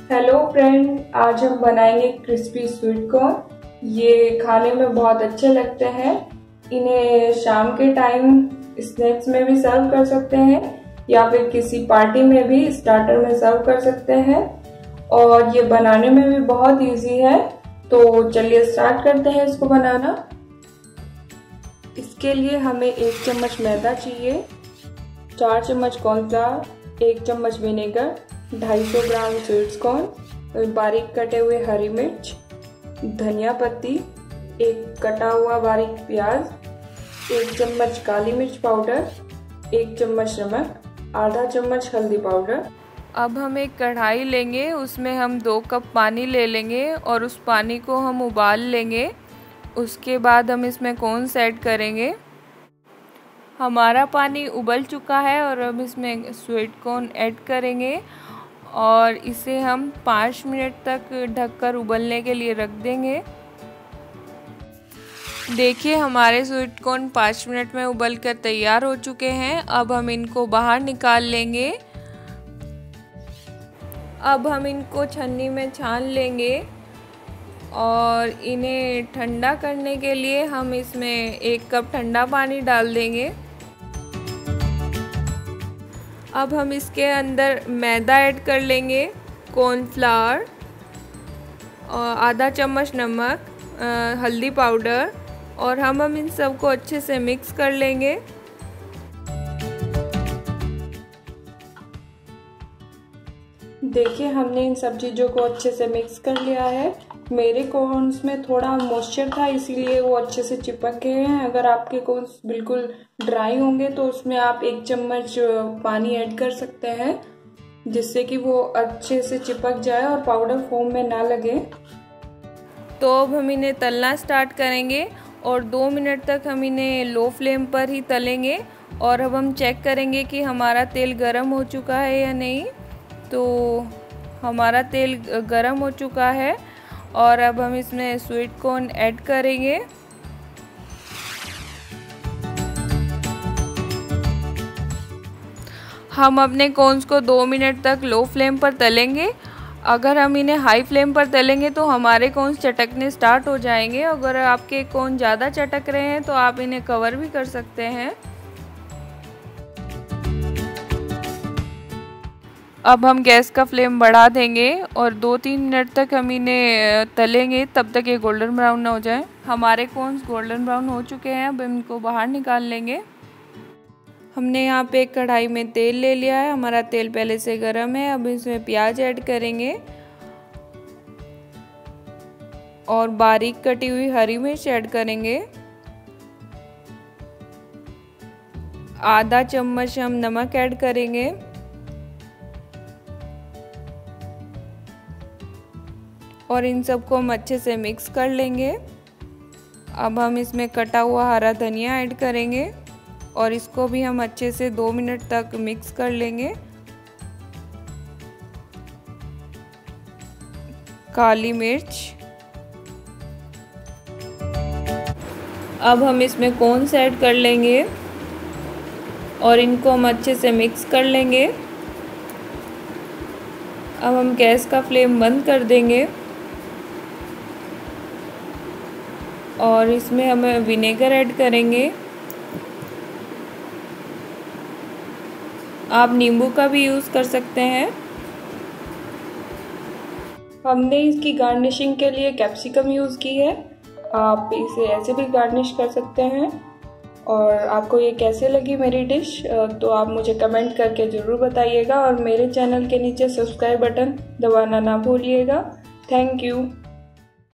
Hello friend, आज हम बनाएंगे क्रिस्पी स्वीट कॉर्न। ये खाने में बहुत अच्छे लगते हैं। इन्हें शाम के टाइम स्नैक्स में भी सर्व कर सकते हैं या फिर किसी पार्टी में भी स्टार्टर में सर्व कर सकते हैं। और ये बनाने में भी बहुत इजी है। तो चलिए स्टार्ट करते हैं इसको बनाना। इसके लिए हमें 1 चम्मच मैदा चाहिए, 4 चम्मच कॉर्नफ्लावर, 1 चम्मच विनेगर, 250 ग्राम स्वीट कॉर्न, बारीक कटे हुए हरी मिर्च, धनिया पत्ती, 1 कटा हुआ बारीक प्याज, 1 चम्मच काली मिर्च पाउडर, 1 चम्मच नमक, आधा चम्मच हल्दी पाउडर। अब हम एक कढ़ाई लेंगे, उसमें हम 2 कप पानी ले लेंगे और उस पानी को हम उबाल लेंगे। उसके बाद हम इसमें कॉर्न्स ऐड करेंगे। हमारा पानी उबल चुका है और अब इसमें स्वीट कॉर्न ऐड करेंगे और इसे हम 5 मिनट तक ढककर उबलने के लिए रख देंगे। देखिए हमारे स्वीट कॉर्न 5 मिनट में उबलकर तैयार हो चुके हैं। अब हम इनको बाहर निकाल लेंगे। अब हम इनको छन्नी में छान लेंगे और इन्हें ठंडा करने के लिए हम इसमें 1 कप ठंडा पानी डाल देंगे। अब हम इसके अंदर मैदा ऐड कर लेंगे, कॉर्नफ्लावर और आधा चम्मच नमक, हल्दी पाउडर और हम इन सब को अच्छे से मिक्स कर लेंगे। देखिए हमने इन सब चीज़ों को अच्छे से मिक्स कर लिया है। मेरे कॉर्न्स में थोड़ा मॉइस्चर था इसीलिए वो अच्छे से चिपक गए हैं। अगर आपके कॉर्न्स बिल्कुल ड्राई होंगे तो उसमें आप 1 चम्मच पानी ऐड कर सकते हैं, जिससे कि वो अच्छे से चिपक जाए और पाउडर फॉर्म में ना लगे। तो अब हम इन्हें तलना स्टार्ट करेंगे और 2 मिनट तक हम इन्हें लो फ्लेम पर ही तलेंगे। और अब हम चेक करेंगे कि हमारा तेल गर्म हो चुका है या नहीं। तो हमारा तेल गर्म हो चुका है और अब हम इसमें स्वीट कॉर्न ऐड करेंगे। हम अपने कॉर्न्स को 2 मिनट तक लो फ्लेम पर तलेंगे। अगर हम इन्हें हाई फ्लेम पर तलेंगे तो हमारे कॉर्न्स चटकने स्टार्ट हो जाएंगे। अगर आपके कॉर्न ज़्यादा चटक रहे हैं तो आप इन्हें कवर भी कर सकते हैं। अब हम गैस का फ्लेम बढ़ा देंगे और 2-3 मिनट तक हम इन्हें तलेंगे, तब तक ये गोल्डन ब्राउन ना हो जाए। हमारे कॉर्न्स गोल्डन ब्राउन हो चुके हैं। अब इनको बाहर निकाल लेंगे। हमने यहाँ पे एक कढ़ाई में तेल ले लिया है। हमारा तेल पहले से गर्म है। अब इसमें प्याज ऐड करेंगे और बारीक कटी हुई हरी मिर्च ऐड करेंगे। आधा चम्मच हम नमक ऐड करेंगे और इन सबको हम अच्छे से मिक्स कर लेंगे। अब हम इसमें कटा हुआ हरा धनिया ऐड करेंगे और इसको भी हम अच्छे से 2 मिनट तक मिक्स कर लेंगे। काली मिर्च। अब हम इसमें कॉर्न्स ऐड कर लेंगे और इनको हम अच्छे से मिक्स कर लेंगे। अब हम गैस का फ्लेम बंद कर देंगे और इसमें हम विनेगर ऐड करेंगे। आप नींबू का भी यूज़ कर सकते हैं। हमने इसकी गार्निशिंग के लिए कैप्सिकम यूज़ की है। आप इसे ऐसे भी गार्निश कर सकते हैं। और आपको ये कैसे लगी मेरी डिश, तो आप मुझे कमेंट करके ज़रूर बताइएगा और मेरे चैनल के नीचे सब्सक्राइब बटन दबाना ना भूलिएगा। Thank you.